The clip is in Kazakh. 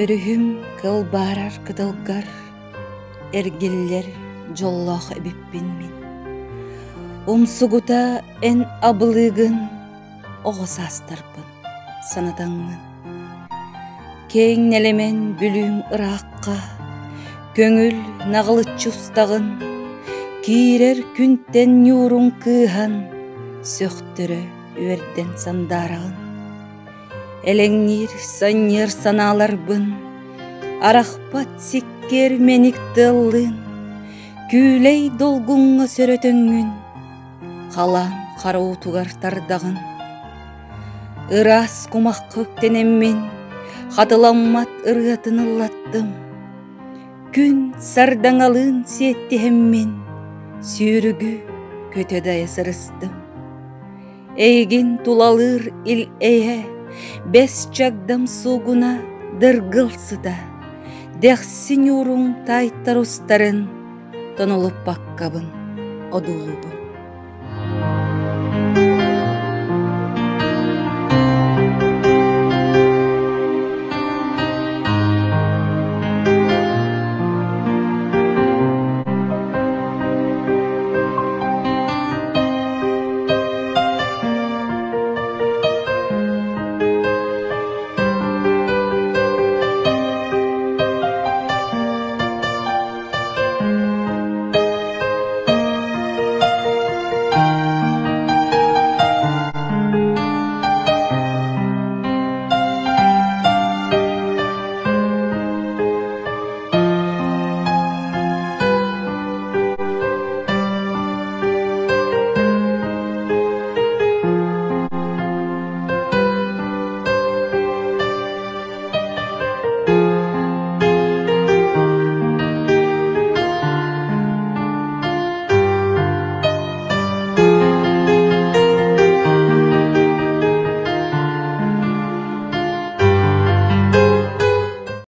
Өрүхүм кылбарар кытылгар, эргиллер жоллох эбиппин мин. Умсугута эн абылыгын, оғосастарбын, санатаңын. Кең нелемен бүлүм ыраққа, көңүл нағылычы устағын, кирер күнттен юрун кыхан, сөқтірі өрден сандарағын. Элеңнир саннер саналарбын, арақпат сиккер меник тыллын, күлей долгунға сөрөтөңүн, қалан қарау тугар тардағын. Ырас кумақ көктенеммен, хатыламмат ырғатын ыллаттым. Күн сардаңалын сеттехеммен, сүйрүгү көтө дая сырыстым. Эйгин тулалыр ил эйе, бес чагдам сугуна дыргылсыда, дәхсин юрун тайттар устарын, тонолуп баккабын одулубу.